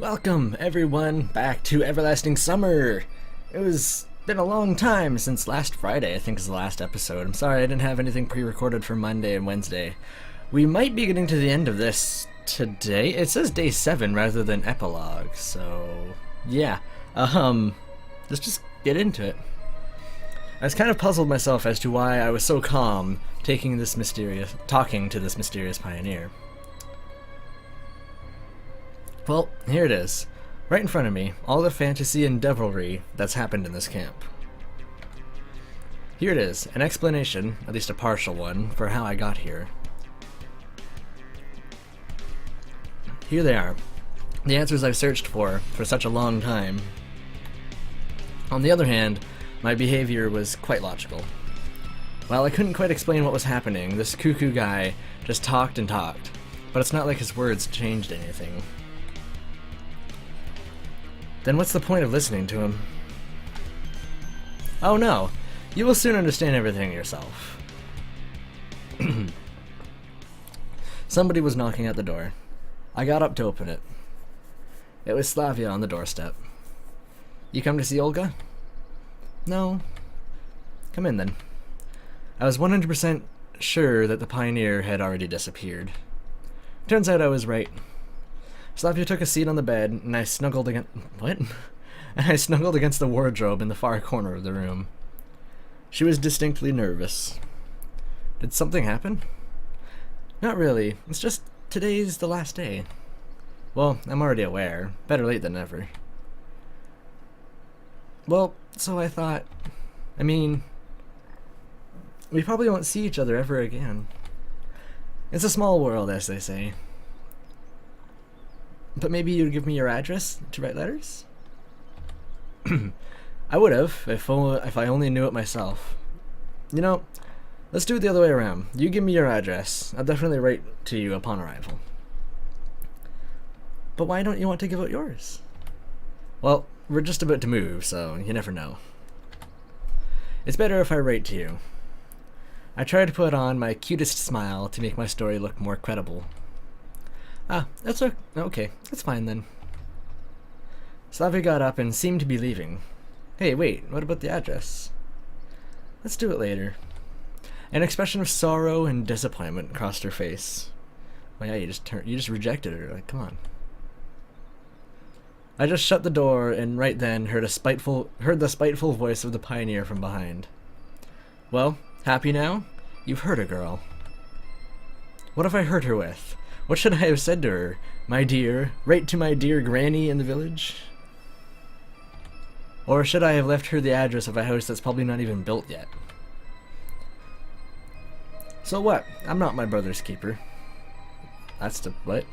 Welcome, everyone, back to Everlasting Summer! It was been a long time since last Friday, I think is the last episode. I'm sorry I didn't have anything pre-recorded for Monday and Wednesday. We might be getting to the end of this today. It says day 7 rather than epilogue, so yeah. Let's just get into it. I was kind of puzzled myself as to why I was so calm talking to this mysterious pioneer. Well, here it is. Right in front of me, all the fantasy and devilry that's happened in this camp. Here it is, an explanation, at least a partial one, for how I got here. Here they are, the answers I've searched for such a long time. On the other hand, my behavior was quite logical. While I couldn't quite explain what was happening, this cuckoo guy just talked and talked, but it's not like his words changed anything. Then what's the point of listening to him? Oh no, you will soon understand everything yourself. Somebody was knocking at the door. I got up to open it. It was Slavia on the doorstep. You come to see Olga? No. Come in then. I was 100% sure that the pioneer had already disappeared. Turns out I was right. Slavia took a seat on the bed, and I snuggled against... What? I snuggled against the wardrobe in the far corner of the room. She was distinctly nervous. Did something happen? Not really. It's just today's the last day. Well, I'm already aware. Better late than never. Well, so I thought... I mean... we probably won't see each other ever again. It's a small world, as they say. But maybe you'd give me your address to write letters? I would have, if I only knew it myself. You know, let's do it the other way around. You give me your address. I'll definitely write to you upon arrival. But why don't you want to give out yours? Well, we're just about to move, so you never know. It's better if I write to you. I try to put on my cutest smile to make my story look more credible. Ah, that's okay. That's fine then. Slavia got up and seemed to be leaving. Hey, wait, what about the address? Let's do it later. An expression of sorrow and disappointment crossed her face. Well, yeah, you just rejected her. Like, come on. I just shut the door and right then heard the spiteful voice of the pioneer from behind. Well, happy now? You've hurt a girl. What have I hurt her with? What should I have said to her? My dear, right to my dear granny in the village? Or should I have left her the address of a house that's probably not even built yet? So what? I'm not my brother's keeper. That's the what?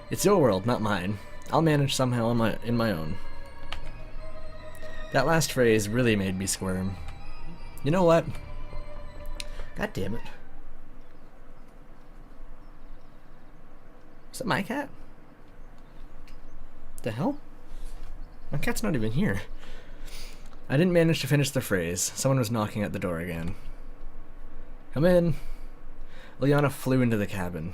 It's your world, not mine. I'll manage somehow in my own. That last phrase really made me squirm. You know what? God damn it. Is that my cat? The hell? My cat's not even here. I didn't manage to finish the phrase. Someone was knocking at the door again. Come in. Liana flew into the cabin.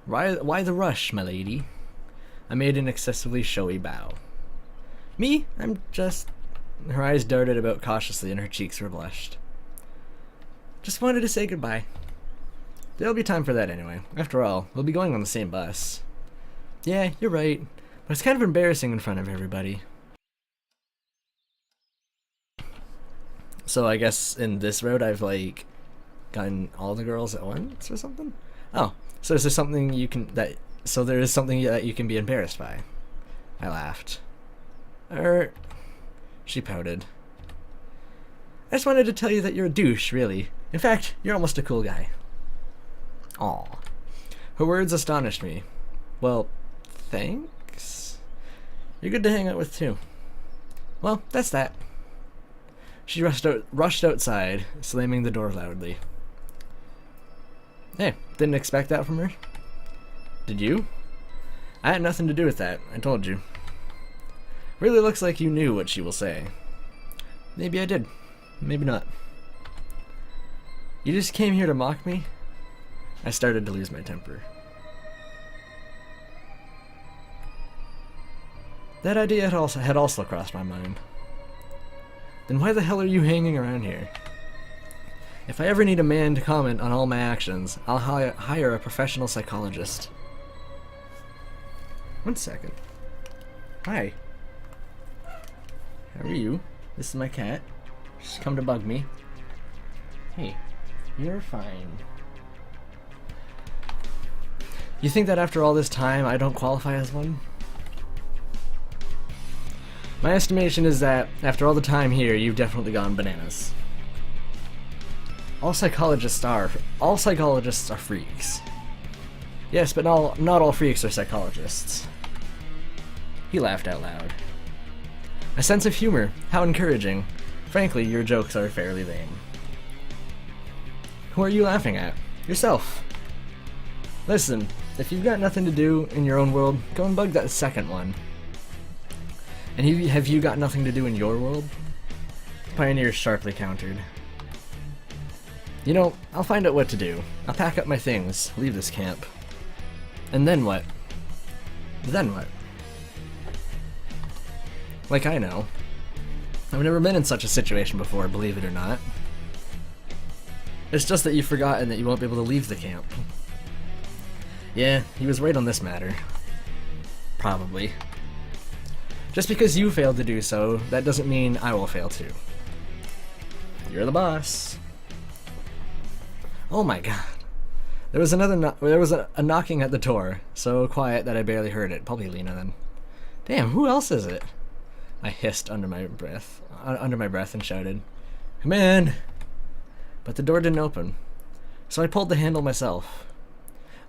Why the rush, my lady? I made an excessively showy bow. Me? I'm just... Her eyes darted about cautiously and her cheeks were blushed. Just wanted to say goodbye. There'll be time for that anyway. After all, we'll be going on the same bus. Yeah, you're right. But it's kind of embarrassing in front of everybody. So I guess in this road I've like gotten all the girls at once or something? Oh, so is there something there is something that you can be embarrassed by? I laughed. She pouted. I just wanted to tell you that you're a douche, really. In fact, you're almost a cool guy. Aw. Her words astonished me. Well, thanks? You're good to hang out with, too. Well, that's that. She rushed outside, slamming the door loudly. Hey, didn't expect that from her? Did you? I had nothing to do with that, I told you. Really looks like you knew what she will say. Maybe I did. Maybe not. You just came here to mock me? I started to lose my temper. That idea had also crossed my mind. Then why the hell are you hanging around here? If I ever need a man to comment on all my actions, I'll hire a professional psychologist. 1 second. Hi. How are you? This is my cat. She's come to bug me. Hey, you're fine. You think that after all this time I don't qualify as one? My estimation is that after all the time here, you've definitely gone bananas. All psychologists are freaks. Yes, but not all freaks are psychologists. He laughed out loud. A sense of humor, how encouraging. Frankly, your jokes are fairly lame. Who are you laughing at? Yourself. Listen, if you've got nothing to do in your own world, go and bug that second one. And have you got nothing to do in your world? The pioneer sharply countered. You know, I'll find out what to do. I'll pack up my things, leave this camp. And then what? Then what? Like I know. I've never been in such a situation before, believe it or not. It's just that you've forgotten that you won't be able to leave the camp. Yeah, he was right on this matter. Probably. Just because you failed to do so, that doesn't mean I will fail too. You're the boss. Oh my god. There was a knocking at the door, so quiet that I barely heard it. Probably Lena then. Damn, who else is it? I hissed under my breath and shouted, "Come in!" But the door didn't open, so I pulled the handle myself.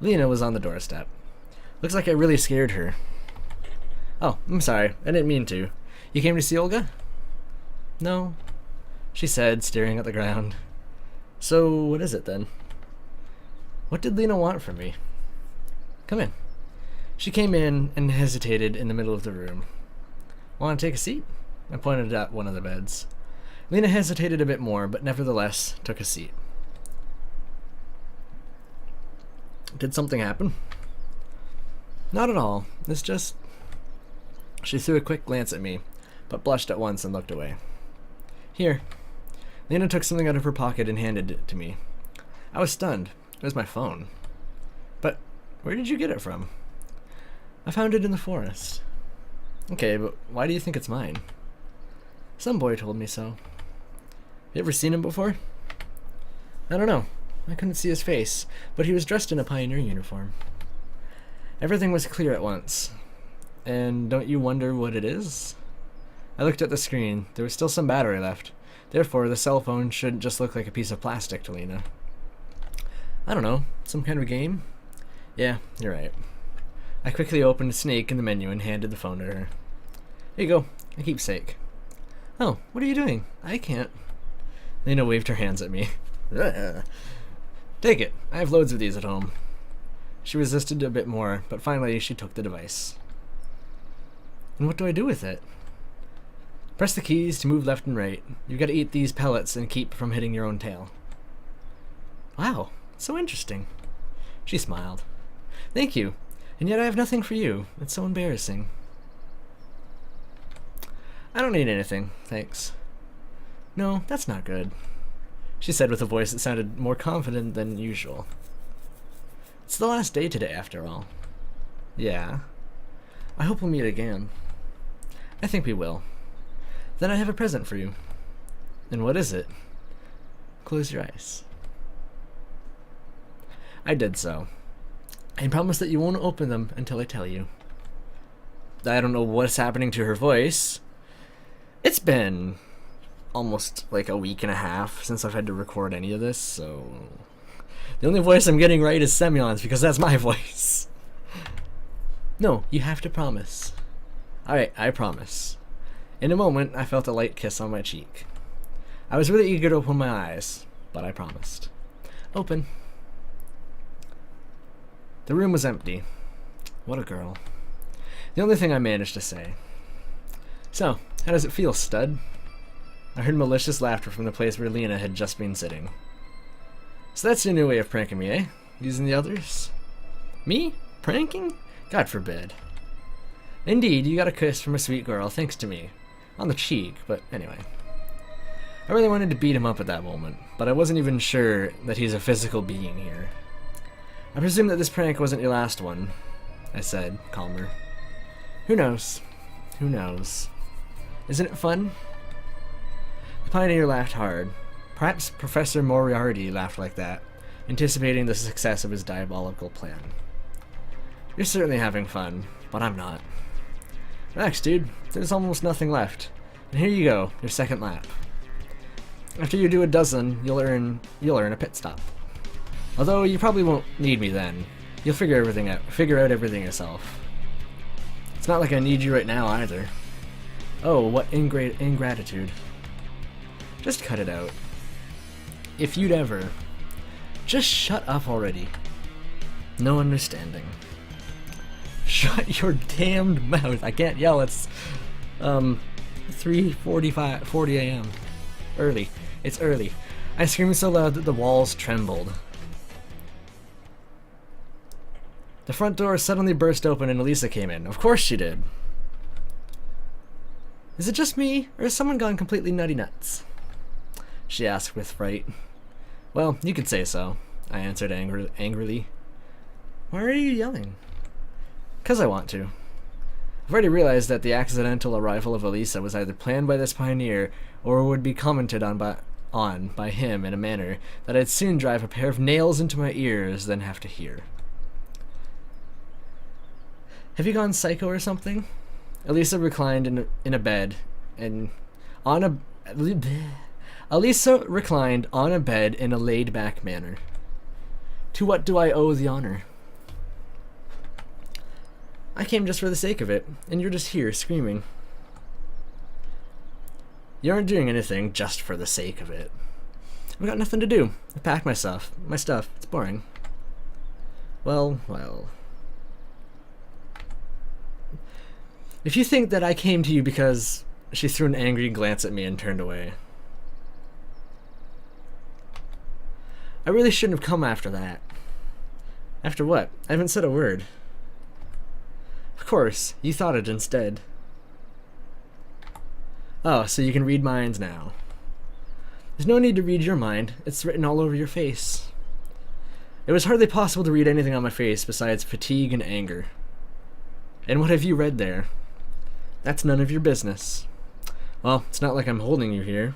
Lena was on the doorstep. Looks like I really scared her. Oh, I'm sorry. I didn't mean to. You came to see Olga? No, she said, staring at the ground. So, what is it then? What did Lena want from me? Come in. She came in and hesitated in the middle of the room. Want to take a seat? I pointed at one of the beds. Lena hesitated a bit more, but nevertheless took a seat. Did something happen? Not at all. It's just... She threw a quick glance at me, but blushed at once and looked away. Here. Lena took something out of her pocket and handed it to me. I was stunned. It was my phone. But where did you get it from? I found it in the forest. Okay, but why do you think it's mine? Some boy told me so. You ever seen him before? I don't know. I couldn't see his face, but he was dressed in a pioneer uniform. Everything was clear at once. And don't you wonder what it is? I looked at the screen. There was still some battery left. Therefore, the cell phone shouldn't just look like a piece of plastic to Lena. I don't know. Some kind of game? Yeah, you're right. I quickly opened Snake in the menu and handed the phone to her. Here you go. A keepsake. Oh, what are you doing? I can't. Lena waved her hands at me. Take it. I have loads of these at home. She resisted a bit more, but finally she took the device. And what do I do with it? Press the keys to move left and right. You've got to eat these pellets and keep from hitting your own tail. Wow, so interesting. She smiled. Thank you. And yet I have nothing for you. It's so embarrassing. I don't need anything, thanks. No, that's not good, she said with a voice that sounded more confident than usual. It's the last day today, after all. Yeah. I hope we'll meet again. I think we will. Then I have a present for you. And what is it? Close your eyes. I did so. I promise that you won't open them until I tell you. I don't know what's happening to her voice. It's been almost like a week and a half since I've had to record any of this, so... The only voice I'm getting right is Semyon's, because that's my voice. No, you have to promise. Alright, I promise. In a moment, I felt a light kiss on my cheek. I was really eager to open my eyes, but I promised. Open. The room was empty. What a girl. The only thing I managed to say. So, how does it feel, stud? I heard malicious laughter from the place where Lena had just been sitting. So that's your new way of pranking me, eh? Using the others? Me? Pranking? God forbid. Indeed, you got a kiss from a sweet girl, thanks to me. On the cheek, but anyway. I really wanted to beat him up at that moment, but I wasn't even sure that he's a physical being here. I presume that this prank wasn't your last one, I said, calmer. Who knows? Who knows? Isn't it fun? The pioneer laughed hard. Perhaps Professor Moriarty laughed like that, anticipating the success of his diabolical plan. You're certainly having fun, but I'm not. Relax, dude. There's almost nothing left. And here you go, your second lap. After you do a dozen, you'll earn a pit stop. Although you probably won't need me then. You'll figure out everything yourself. It's not like I need you right now either. Oh, what ingratitude. Just cut it out. If you'd ever. Just shut up already. No understanding. Shut your damned mouth. I can't yell. It's 40 a.m. Early. It's early. I screamed so loud that the walls trembled. The front door suddenly burst open and Elisa came in. Of course she did. Is it just me, or has someone gone completely nutty nuts? She asked with fright. Well, you could say so, I answered angrily. Why are you yelling? 'Cause I want to. I've already realized that the accidental arrival of Elisa was either planned by this pioneer or would be commented on by him in a manner that I'd soon drive a pair of nails into my ears than have to hear. Have you gone psycho or something? Elisa reclined in a bed and Elisa reclined on a bed in a laid-back manner. To what do I owe the honor? I came just for the sake of it, and you're just here screaming. You aren't doing anything just for the sake of it. I've got nothing to do. I packed my stuff. It's boring. Well. If you think that I came to you because... She threw an angry glance at me and turned away. I really shouldn't have come after that. After what? I haven't said a word. Of course, you thought it instead. Oh, so you can read minds now. There's no need to read your mind. It's written all over your face. It was hardly possible to read anything on my face besides fatigue and anger. And what have you read there? That's none of your business. Well, it's not like I'm holding you here.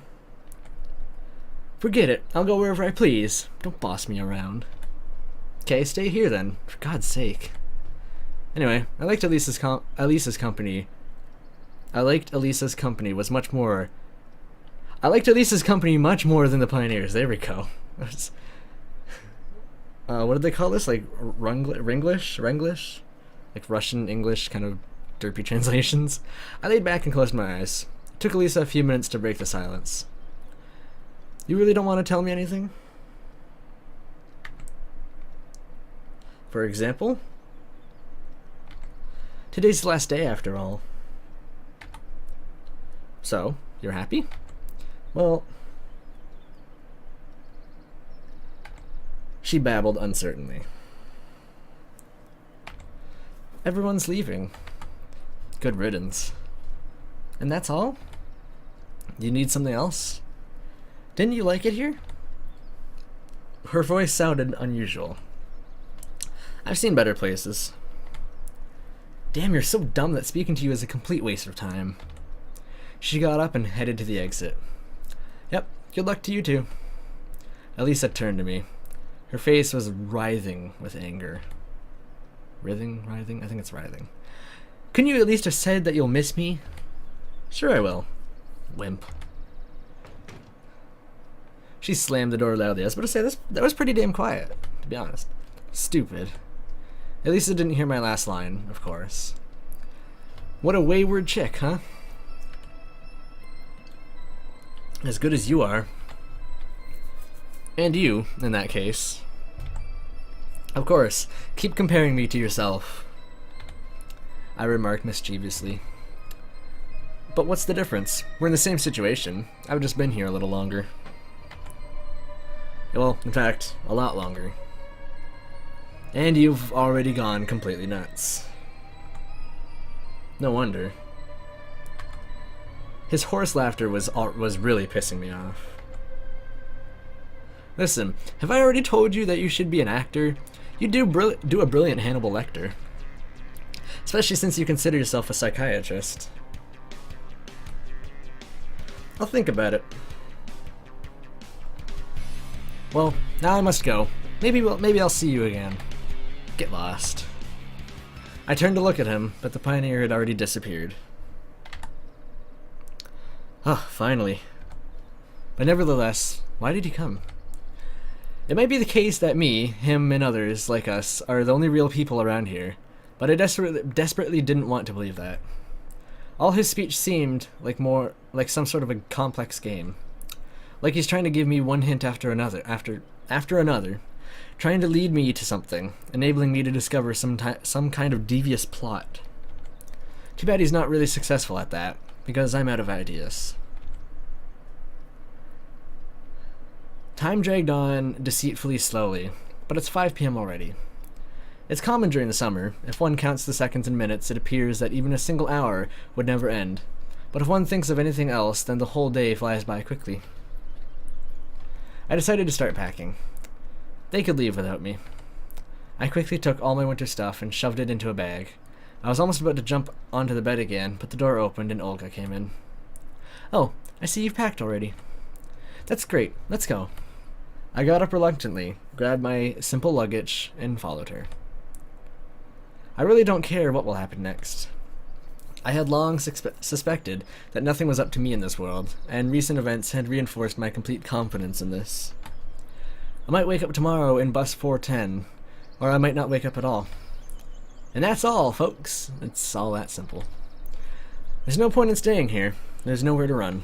Forget it. I'll go wherever I please. Don't boss me around. Okay, stay here then, for God's sake. Anyway, I liked Elisa's company. I liked Elisa's company much more than the Pioneers. There we go. What did they call this? Like Renglish? Like Russian English kind of derpy translations. I laid back and closed my eyes. It took Elisa a few minutes to break the silence. You really don't want to tell me anything? For example? Today's the last day, after all. So, you're happy? Well... She babbled uncertainly. Everyone's leaving. Good riddance. And that's all? You need something else? Didn't you like it here? Her voice sounded unusual. I've seen better places. Damn, you're so dumb that speaking to you is a complete waste of time. She got up and headed to the exit. Yep, good luck to you too. Elisa turned to me. Her face was writhing with anger. Writhing? I think it's writhing. Couldn't you at least have said that you'll miss me? Sure I will. Wimp. She slammed the door loudly. I was about to say, that was pretty damn quiet, to be honest. Stupid. Elisa didn't hear my last line, of course. What a wayward chick, huh? As good as you are. And you, in that case. Of course, keep comparing me to yourself, I remarked mischievously. But what's the difference? We're in the same situation. I've just been here a little longer. Well, in fact, a lot longer. And you've already gone completely nuts. No wonder. His hoarse laughter was really pissing me off. Listen, have I already told you that you should be an actor? You do a brilliant Hannibal Lecter. Especially since you consider yourself a psychiatrist. I'll think about it. Well, now I must go. Maybe I'll see you again. Get lost. I turned to look at him, but the pioneer had already disappeared. Ah, finally. But nevertheless, why did he come? It might be the case that me, him, and others like us are the only real people around here, but I desperately didn't want to believe that. All his speech seemed like some sort of a complex game. Like he's trying to give me one hint after another, after another, trying to lead me to something, enabling me to discover some kind of devious plot. Too bad he's not really successful at that, because I'm out of ideas. Time dragged on deceitfully slowly, but it's 5 p.m. already. It's common during the summer. If one counts the seconds and minutes, it appears that even a single hour would never end. But if one thinks of anything else, then the whole day flies by quickly. I decided to start packing. They could leave without me. I quickly took all my winter stuff and shoved it into a bag. I was almost about to jump onto the bed again, but the door opened and Olga came in. Oh, I see you've packed already. That's great. Let's go. I got up reluctantly, grabbed my simple luggage, and followed her. I really don't care what will happen next. I had long suspected that nothing was up to me in this world, and recent events had reinforced my complete confidence in this. I might wake up tomorrow in bus 410, or I might not wake up at all. And that's all, folks. It's all that simple. There's no point in staying here. There's nowhere to run.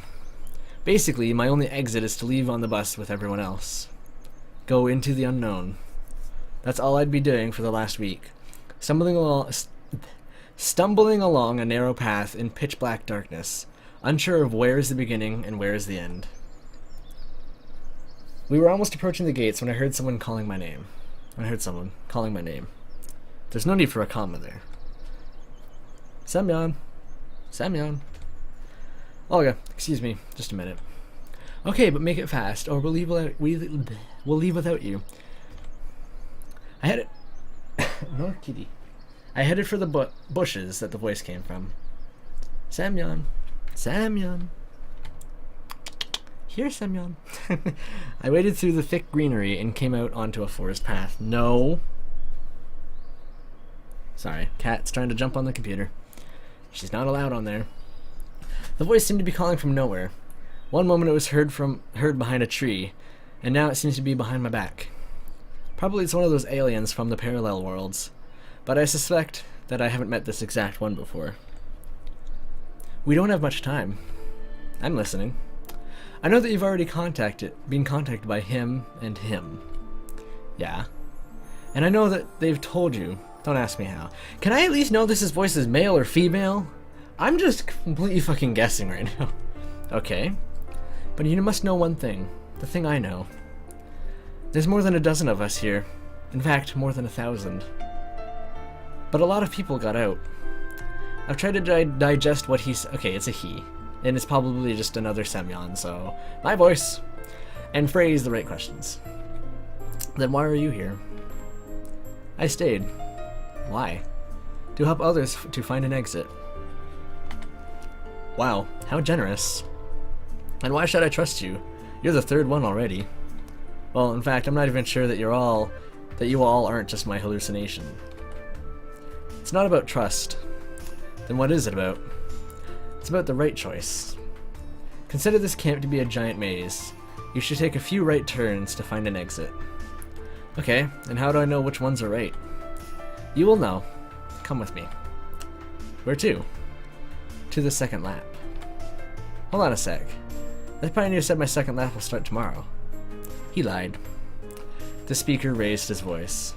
Basically, my only exit is to leave on the bus with everyone else. Go into the unknown. That's all I'd be doing for the last week. Stumbling along a narrow path in pitch black darkness, unsure of where is the beginning and where is the end. We were almost approaching the gates when I heard someone calling my name. There's no need for a comma there. Semyon. Semyon. Olga, excuse me, just a minute. Okay, but make it fast, or we'll leave without you. I had it. No, kitty. I headed for the bushes that the voice came from. Semyon. Semyon. Here, Semyon. I waded through the thick greenery and came out onto a forest path. No. Sorry, cat's trying to jump on the computer. She's not allowed on there. The voice seemed to be calling from nowhere. One moment it was heard behind a tree, and now it seems to be behind my back. Probably it's one of those aliens from the parallel worlds, but I suspect that I haven't met this exact one before. We don't have much time. I'm listening. I know that you've already been contacted by him and him. Yeah. And I know that they've told you. Don't ask me how. Can I at least know this voice is male or female? I'm just completely fucking guessing right now. Okay. But you must know one thing. The thing I know. There's more than a dozen of us here. In fact, more than 1,000. But a lot of people got out. I've tried to digest what he's... Okay, it's a he. And it's probably just another Semyon, so... My voice! And phrase the right questions. Then why are you here? I stayed. Why? To help others to find an exit. Wow, how generous. And why should I trust you? You're the third one already. Well, in fact, I'm not even sure that you all aren't just my hallucination. It's not about trust. Then what is it about? It's about the right choice. Consider this camp to be a giant maze. You should take a few right turns to find an exit. Okay, and how do I know which ones are right? You will know. Come with me. Where to? To the second lap. Hold on a sec. That pioneer said my second lap will start tomorrow. He lied. The speaker raised his voice.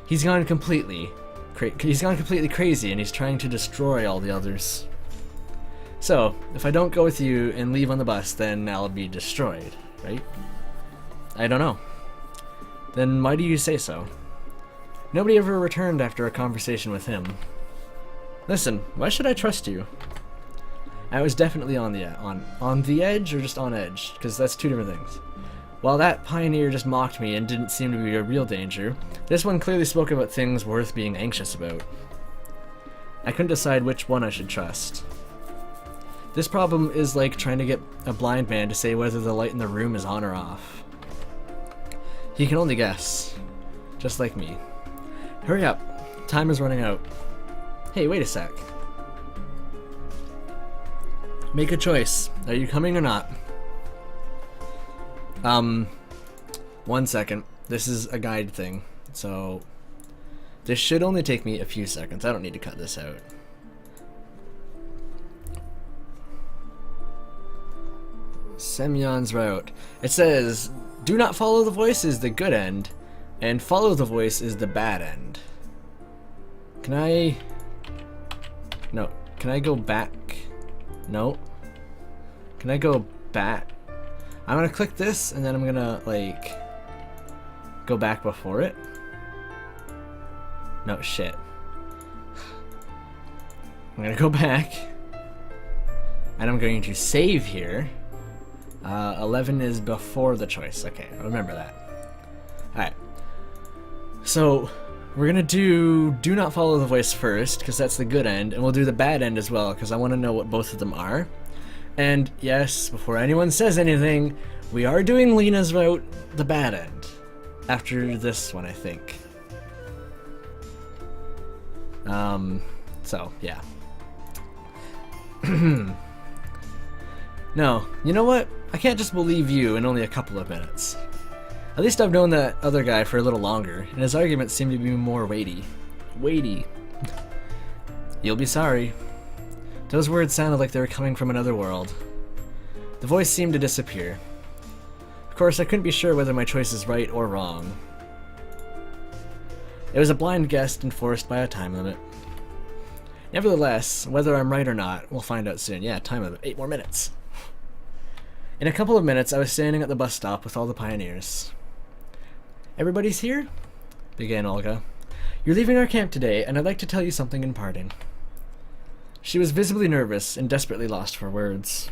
He's gone completely crazy and he's trying to destroy all the others. So, if I don't go with you and leave on the bus, then I'll be destroyed, right? I don't know. Then why do you say so? Nobody ever returned after a conversation with him. Listen, why should I trust you? I was definitely on the edge or just on edge, because that's two different things. While that pioneer just mocked me and didn't seem to be a real danger, this one clearly spoke about things worth being anxious about. I couldn't decide which one I should trust. This problem is like trying to get a blind man to say whether the light in the room is on or off. He can only guess, just like me. Hurry up, time is running out. Hey, wait a sec. Make a choice. Are you coming or not? 1 second. This is a guide thing, so this should only take me a few seconds. I don't need to cut this out. Semyon's route. It says, do not follow the voice is the good end, and follow the voice is the bad end. Can I... No. Can I go back? No. Can I go back? I'm gonna click this, and then I'm gonna, like, go back before it. No, shit. I'm gonna go back, and I'm going to save here. 11 is before the choice. Okay, remember that. Alright. So, we're gonna do not follow the voice first, because that's the good end, and we'll do the bad end as well, because I want to know what both of them are. And yes, before anyone says anything, we are doing Lena's route, the bad end. After this one, I think. So, yeah. No, you know what? I can't just believe you in only a couple of minutes. At least I've known that other guy for a little longer, and his arguments seem to be more weighty. Weighty. You'll be sorry. Those words sounded like they were coming from another world. The voice seemed to disappear. Of course, I couldn't be sure whether my choice is right or wrong. It was a blind guess enforced by a time limit. Nevertheless, whether I'm right or not, we'll find out soon. Yeah, time limit. 8 more minutes. In a couple of minutes, I was standing at the bus stop with all the pioneers. Everybody's here? Began Olga. You're leaving our camp today, and I'd like to tell you something in parting. She was visibly nervous and desperately lost for words.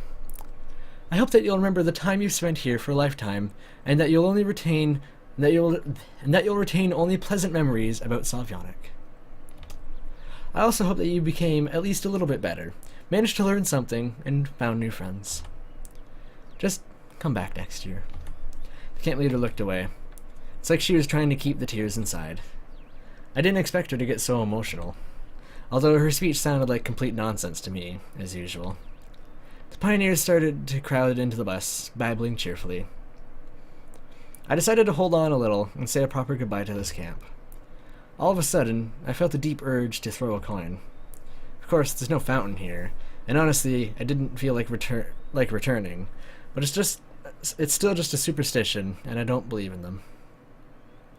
I hope that you'll remember the time you've spent here for a lifetime, and that you'll retain only pleasant memories about Slavyanik. I also hope that you became at least a little bit better, managed to learn something, and found new friends. Just come back next year. The camp leader looked away. It's like she was trying to keep the tears inside. I didn't expect her to get so emotional, although her speech sounded like complete nonsense to me, as usual. The pioneers started to crowd into the bus, babbling cheerfully. I decided to hold on a little and say a proper goodbye to this camp. All of a sudden, I felt a deep urge to throw a coin. Of course, there's no fountain here, and honestly, I didn't feel like returning, but it's still just a superstition, and I don't believe in them.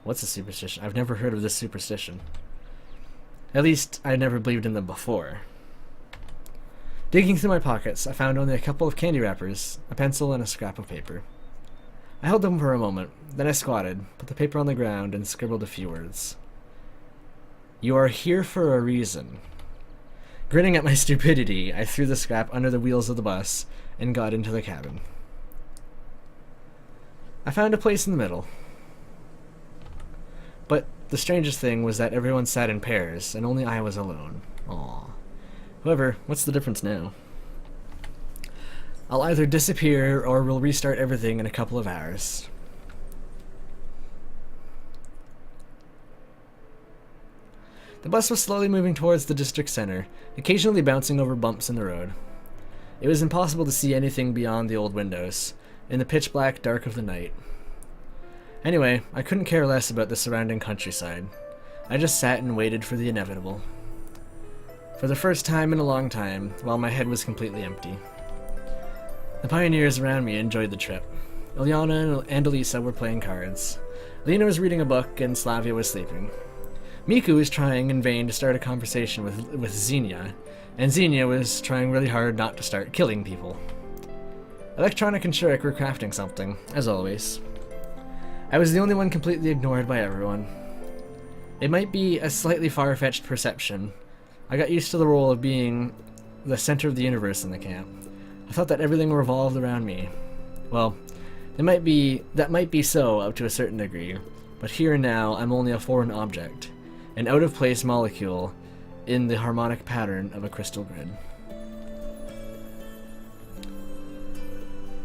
What's a superstition? I've never heard of this superstition. At least, I never believed in them before. Digging through my pockets, I found only a couple of candy wrappers, a pencil, and a scrap of paper. I held them for a moment, then I squatted, put the paper on the ground, and scribbled a few words. You are here for a reason. Grinning at my stupidity, I threw the scrap under the wheels of the bus and got into the cabin. I found a place in the middle. But the strangest thing was that everyone sat in pairs, and only I was alone. Aww. However, what's the difference now? I'll either disappear, or we'll restart everything in a couple of hours. The bus was slowly moving towards the district center, occasionally bouncing over bumps in the road. It was impossible to see anything beyond the old windows, in the pitch-black dark of the night. Anyway, I couldn't care less about the surrounding countryside. I just sat and waited for the inevitable. For the first time in a long time, while my head was completely empty. The pioneers around me enjoyed the trip. Ilyana and Elisa were playing cards. Lena was reading a book, and Slavia was sleeping. Miku was trying in vain to start a conversation with Xenia, and Xenia was trying really hard not to start killing people. Electronic and Shurik were crafting something, as always. I was the only one completely ignored by everyone. It might be a slightly far-fetched perception, I got used to the role of being the center of the universe in the camp. I thought that everything revolved around me. Well, that might be so up to a certain degree, but here and now I'm only a foreign object, an out-of-place molecule in the harmonic pattern of a crystal grid.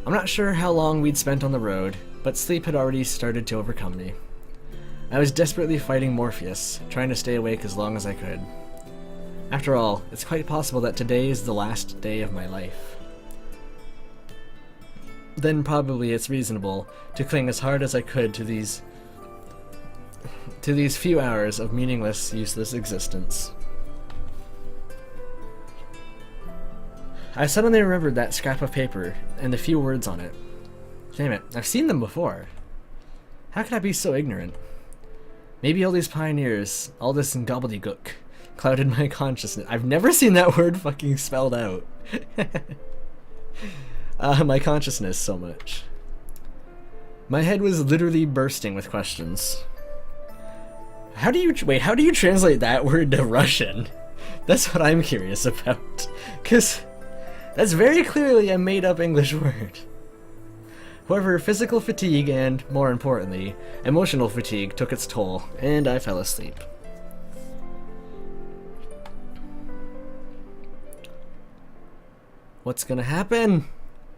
I'm not sure how long we'd spent on the road, but sleep had already started to overcome me. I was desperately fighting Morpheus, trying to stay awake as long as I could. After all, it's quite possible that today is the last day of my life. Then probably it's reasonable to cling as hard as I could to these few hours of meaningless, useless existence. I suddenly remembered that scrap of paper and the few words on it. Damn it, I've seen them before. How could I be so ignorant? Maybe all these pioneers, all this gobbledygook, clouded my consciousness. I've never seen that word fucking spelled out. My consciousness so much. My head was literally bursting with questions. How do you translate that word to Russian? That's what I'm curious about. 'Cause that's very clearly a made-up English word. However, physical fatigue and, more importantly, emotional fatigue took its toll, and I fell asleep. What's gonna happen?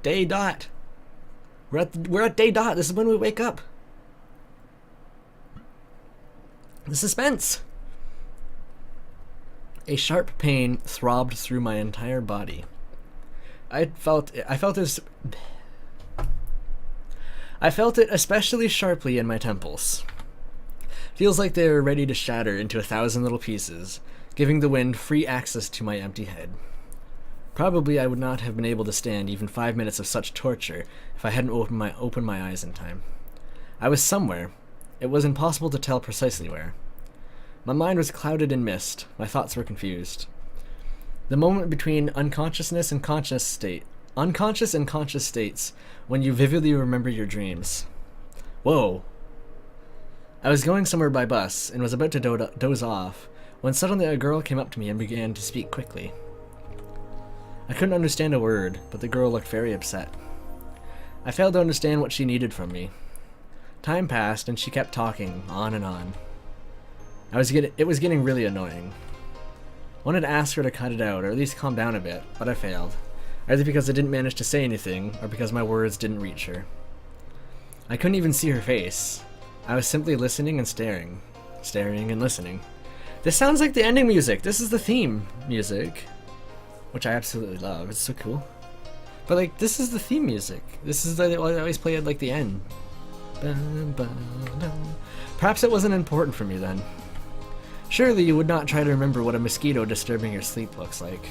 Day dot. We're at day dot. This is when we wake up. The suspense. A sharp pain throbbed through my entire body. I felt it especially sharply in my temples. Feels like they were ready to shatter into 1,000 little pieces, giving the wind free access to my empty head. Probably I would not have been able to stand even 5 minutes of such torture if I hadn't opened my eyes in time. I was somewhere. It was impossible to tell precisely where. My mind was clouded in mist. My thoughts were confused. The moment between unconscious and conscious states, when you vividly remember your dreams. Whoa. I was going somewhere by bus and was about to doze off when suddenly a girl came up to me and began to speak quickly. I couldn't understand a word, but the girl looked very upset. I failed to understand what she needed from me. Time passed and she kept talking on and on. It was getting really annoying. I wanted to ask her to cut it out, or at least calm down a bit, but I failed. Either because I didn't manage to say anything, or because my words didn't reach her. I couldn't even see her face. I was simply listening and staring. Staring and listening. This sounds like the ending music. This is the theme music. Which I absolutely love. It's so cool. But like, this is the theme music. This is what I always play at like the end. Perhaps it wasn't important for me then. Surely you would not try to remember what a mosquito disturbing your sleep looks like.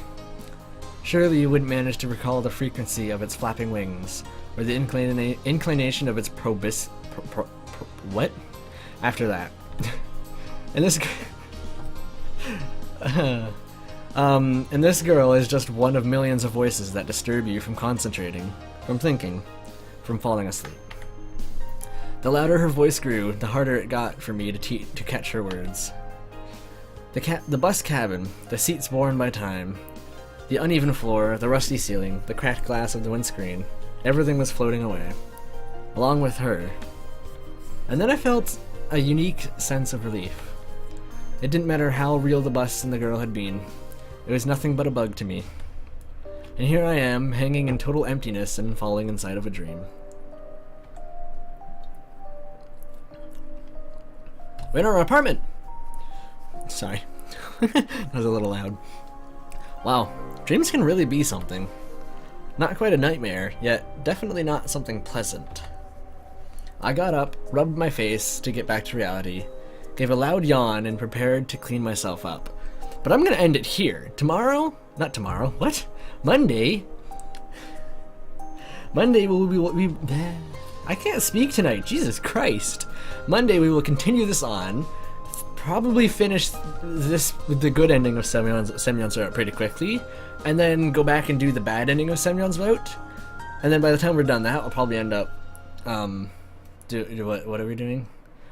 Surely you wouldn't manage to recall the frequency of its flapping wings, or the inclination of its what? After that. And this and this girl is just one of millions of voices that disturb you from concentrating, from thinking, from falling asleep. The louder her voice grew, the harder it got for me to catch her words. The bus cabin, the seats worn by time, the uneven floor, the rusty ceiling, the cracked glass of the windscreen, everything was floating away, along with her. And then I felt a unique sense of relief. It didn't matter how real the bus and the girl had been. It was nothing but a bug to me. And here I am, hanging in total emptiness and falling inside of a dream. We're in our apartment! Sorry. That was a little loud. Wow, dreams can really be something. Not quite a nightmare, yet definitely not something pleasant. I got up, rubbed my face to get back to reality, gave a loud yawn, and prepared to clean myself up. But I'm gonna end it here. Monday? Monday we I can't speak tonight, Jesus Christ. Monday we will continue this on, probably finish this with the good ending of Semyon's route pretty quickly, and then go back and do the bad ending of Semyon's route. And then by the time we're done that, we'll probably end up, what are we doing?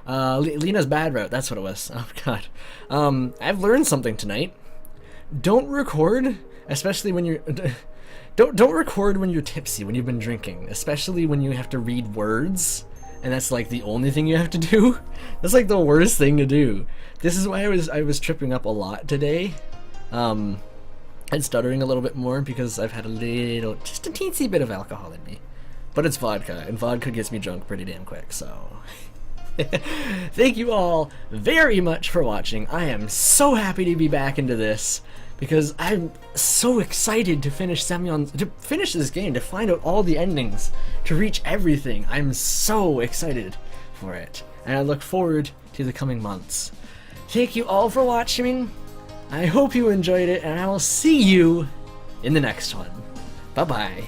Lena's bad route, that's what it was. Oh god. I've learned something tonight. don't record, especially when you're don't record when you're tipsy, when you've been drinking, especially when you have to read words and that's like the only thing you have to do. That's like the worst thing to do. This is why I was tripping up a lot today. And stuttering a little bit more because I've had just a teensy bit of alcohol in me. But it's vodka, and vodka gets me drunk pretty damn quick, so... Thank you all very much for watching. I am so happy to be back into this, because I'm so excited to finish this game, to find out all the endings, to reach everything. I'm so excited for it, and I look forward to the coming months. Thank you all for watching. I hope you enjoyed it, and I will see you in the next one. Bye-bye.